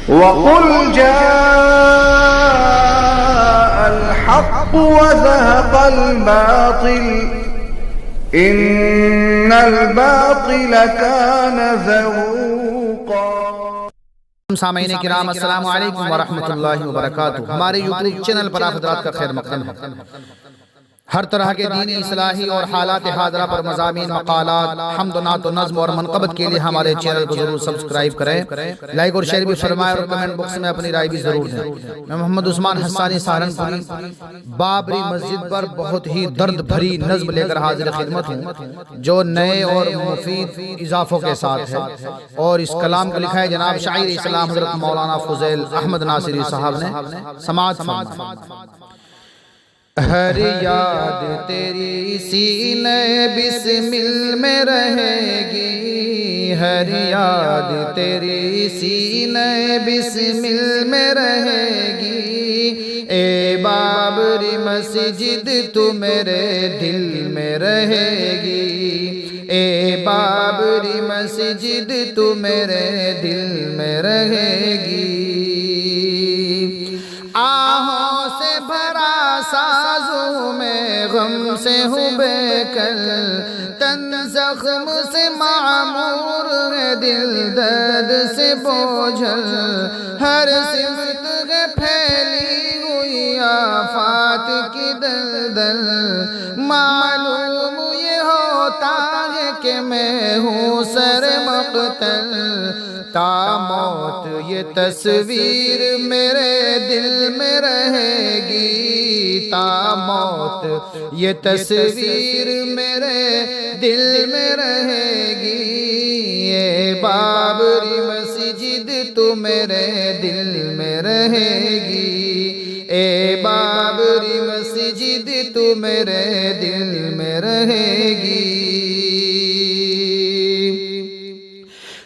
وقل جاء الحق وزهق الباطل إن الباطل كان زهوقا۔ سامعین کرام السلام علیکم ورحمۃ اللہ وبرکاتہ۔ ہمارے یوٹیوب چینل پر آپ حضرات کا خیر مقدم ہے۔ ہر طرح کے دینی اصلاحی اور حالات حاضرہ پر مضامین، مقالات، حمد و نعت و نظم اور منقبت کے لیے ہمارے چینل کو ضرور سبسکرائب کریں، لائک اور شیئر بھی فرمائیں اور کمنٹ باکس میں اپنی رائے بھی ضرور دیں۔ میں محمد عثمان حسانی سہارنپوری بابری مسجد پر بہت ہی درد بھری نظم لے کر حاضر خدمت ہوں، جو نئے اور مفید اضافوں کے ساتھ ہے، اور اس کلام کو لکھا ہے جناب شاعر اسلام حضرت مولانا فضیل احمد ناصری صاحب نے۔ سماعت فرمائیں۔ ہر یاد تیری سینے بسمل میں رہے گی، ہر یاد تیری سینے بسمل میں رہے گی، اے بابری مسجد تو میرے دل میں رہے گی، اے بابری مسجد تو میرے دل میں رہے گی۔ آہوں سے بھرا سازوں میں غم سے ہوں بے کل، تن زخم سے معمور ہے، دل درد سے بوجھل، ہر سمت ہے پھیلی ہوئی آفات کی دلدل، معلوم یہ ہوتا ہے کہ میں ہوں سر مقتل، تا موت یہ تصویر میرے دل میں رہے گی، تا موت یہ تصویر میرے دل میں رہے گی، اے بابری مسجد تو میرے دل میں رہے گی، اے بابری مسجد تو میرے دل میں رہے گی۔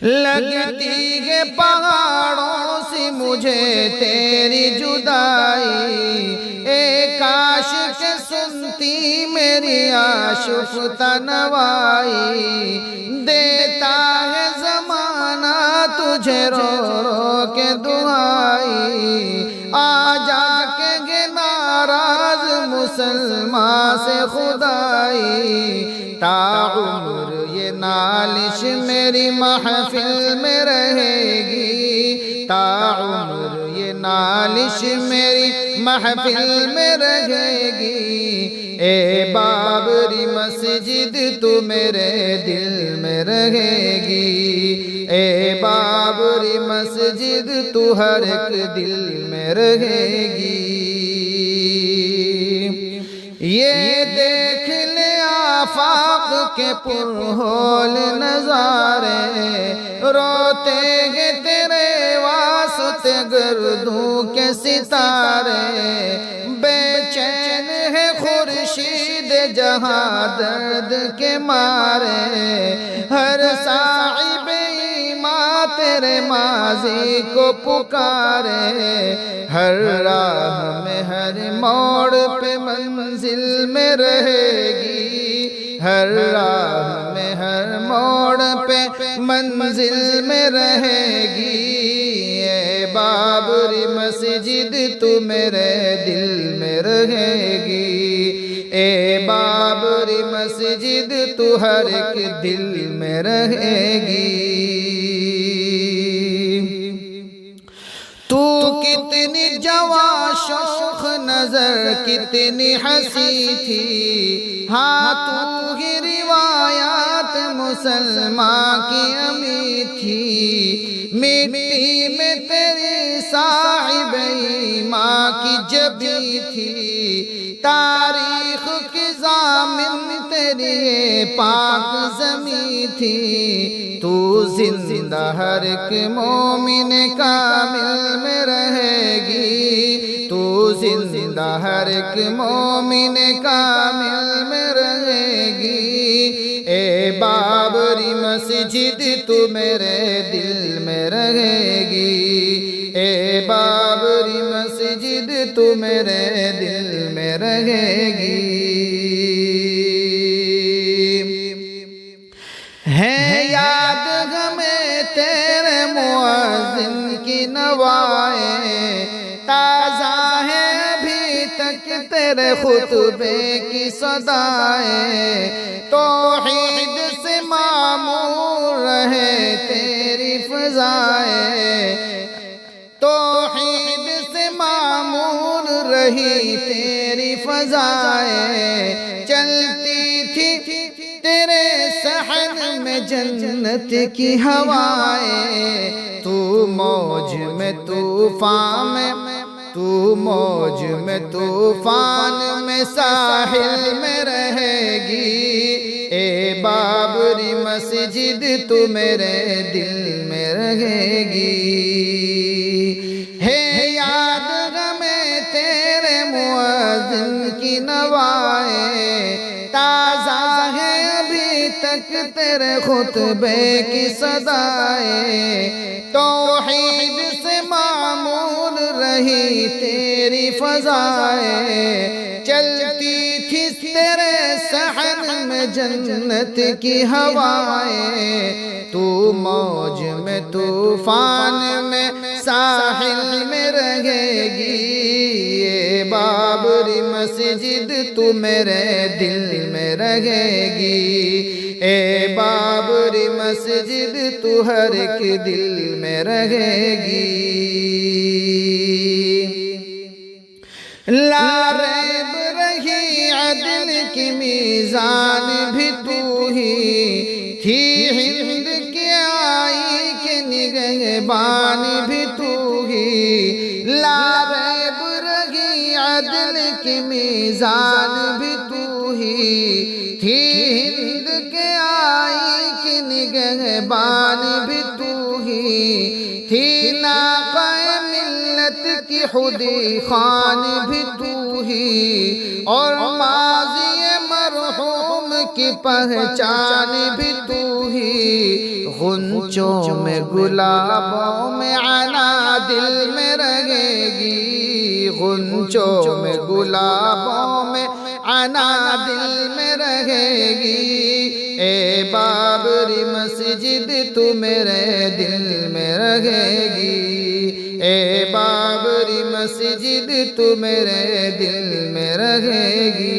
لگتی ہے پہاڑوں سے مجھے تیری جدائی، اے کاش کہ سنتی میری آشفتہ نوائی، دیتا ہے زمانہ تجھے رو رو کے دعائی، آ جا کے گے ناراض مسلمان سے خدائی، تا عمر یہ نالش میری محفل میں رہے گی، تا عمر یہ نالش میری محفل میں رہے گی، اے بابری مسجد تو میرے دل میں رہے گی، اے بابری مسجد تو ہر ایک دل میں رہے گی۔ یہ دیکھ لے آفاق کے پرہول نظارے، روتے ہیں تیرے واسطے گردوں کے ستارے، بے چین ہے خورشید جہاں درد کے مارے، ہر صاحب ایمان تیرے ماضی کو پکارے، ہر راہ میں ہر موڑ پہ منزل میں رہے گی، ہر راہ میں ہر موڑ پہ منزل میں رہے گی، اے بابری مسجد تو میرے دل میں رہے گی، اے بابری مسجد تو ہر ایک دل میں رہے گی۔ تو کتنی جواں شوخ نظر کتنی ہنسی تھی، ہاں تو ہی روایات مسلمان کی امی تھی، مٹی میں تیری صاحب ایمان کی جبی تھی، تاریخ کی ضامن تیری پاک زمین تھی، تو زندہ ہر ایک مومن کامل میں رہے گی، تو زندہ ہر ایک مومن کامل میں رہے گی، اے بابری مسجد تو میرے دل میں رہے گی، اے بابری مسجد تو میرے دل میں رہے گی۔ ہے یاد ہمیں تیرے مؤذن کی نوائیں تازہ ہے ابھی تک تیرے خطبے کی صدائیں توحید سے معمور رہے تیری فضائیں توحید سے معمور رہی تیری فضائیں چلتی تھی تیرے صحن میں جنت کی ہوائیں تو موج میں طوفان میں تو موج میں طوفان میں ساحل میں رہے گی اے بابری مسجد تو میرے دل میں رہے گی ہے یاد ہمیں تیرے مؤذن کی نوائیں تازہ ہے ابھی تک تیرے خطبے کی صدائیں توحید سے معمور رہی تیری فضائیں چلتی تھی تیرے صحن میں جنت کی ہوائیں تو موج میں طوفان میں ساحل میں رہے گی یہ بابری مسجد تو میرے دل میں رہے گی اے بابری مسجد تو ہر ایک دل میں رہے گی لا ریب رہی عدل کی میزان بھی تو ہی تھی ہند کی آئی کے نگہبان بھی تو ہی لا ریب رہی عدل کی میزان بھی تو ہی تھی ہند کے آئی کی نگہبان بھی تو ہی تھی ناقہ ملت کی خودی خان بھی تو ہی اور ماضی مرحوم کی پہچان بھی تو ہی غنچوں میں گلابوں میں عنا دل میں رہے گی غنچوں میں گلابوں میں عنا دل میں رہے گی اے بابری مسجد تو میرے دل میں رہے گی اے بابری مسجد تو میرے دل میں رہے گی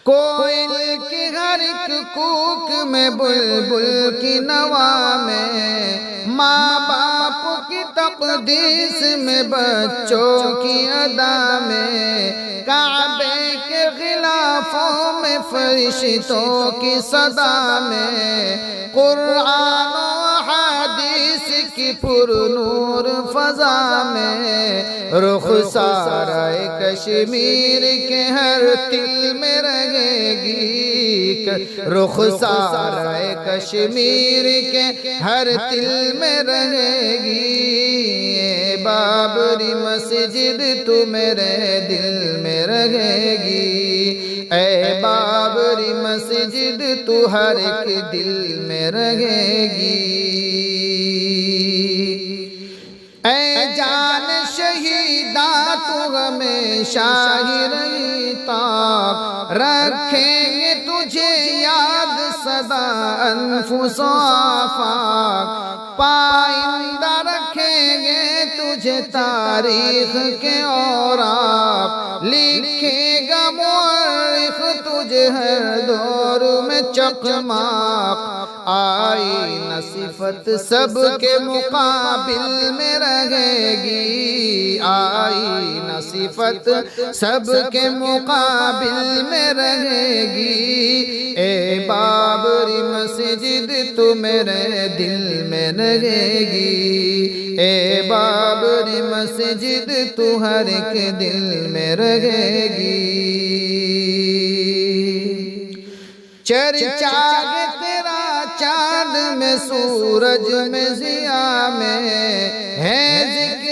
کوئل کی ہر ایک کوک میں بلبل کی نوا میں ماں باپ کی تقدیس میں بچوں کی ادا میں کعبے کے غلافوں میں فرشتوں کی صدا میں قرآن و حدیث کی پر نور فضا میں رخسارہ کشمیر کے ہر دل میں رہے گی رخسارہ کشمیر کے ہر دل میں رہے گی بابری مسجد تو میرے دل میں رہے گی اے بابری مسجد تو ہر ایک دل میں رہے گی اے جان شہیدہ تو ہمیشہ ہی رہی تاک رکھیں گے تجھے یاد سدا انفس و آفاق پائندہ رکھیں گے تجھے تاریخ کے اوراق لکھے گا مورخ تجھے ہر دور میں چکماق آئی نہ صفت سب کے مقابل میں رہے گی آئی نہ صفت سب کے مقابل میں رہے گی اے بابری مسجد تو میرے دل میں رہے گی اے بابری مسجد تو ہر ایک دل میں رہے گی چرچا ہے تیرا چاند میں سورج میں ضیاء میں ہے ذکر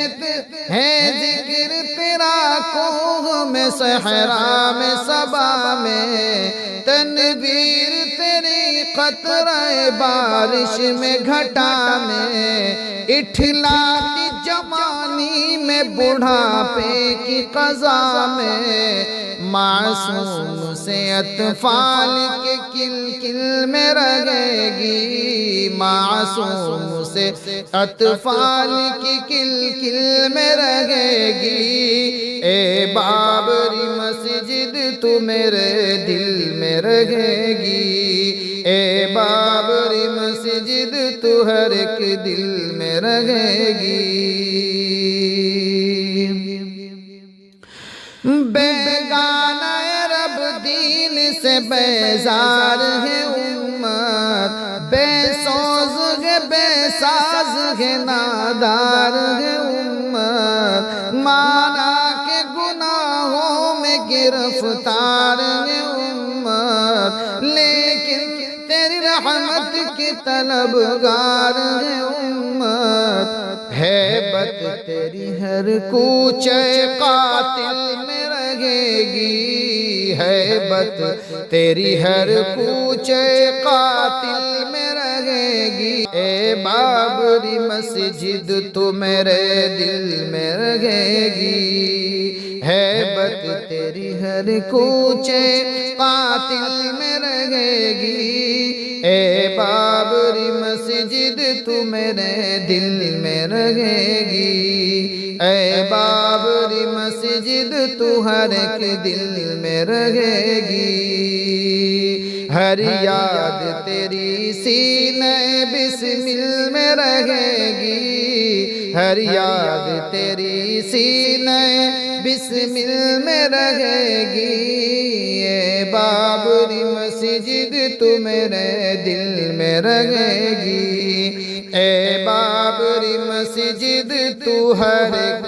تیرا کوہ میں صحرا میں صبا میں تنویر تیری قطرہ بارش میں گھٹا میں اٹھلاتی جوانی میں بڑھاپے کی قضا میں معصوم سے اطفال کے کل کل میں رہے گی، معصوم سے اطفال کی کل کل میں رہے گی، اے بابری مسجد تو میرے دل میں رہے گی، اے بابری مسجد تو ہر ایک دل میں رہے گی۔ بیگانہ رب دین سے بیزار ہے امت، بے سوز ہے بے ساز ہے نادار ہے امت، مانا کے گناہوں میں گرفتار ہے امت، لیکن تیری رحمت کی طلبگار ہے امت، ہیبت تیری ہر کوچے قاتل میں رہے گی، ہیبت تیری ہر کوچے قاتل میں رہے گی، اے بابری مسجد تو میرے دل میں رہے گی، ہیبت تیری ہر کوچے قاتل میں رہے گی، اے بابری مسجد تو میرے دل میں رہے گی، اے بابری مسجد تو ہر ایک دل میں رہے گی، ہر یاد تیری سینے بسمل میں رہے گی، ہر یاد تیری سینے بسمل میں رہے گی، اے بابری مسجد تو میرے دل میں رہے گی، اے بابری مسجد تو ہر ایک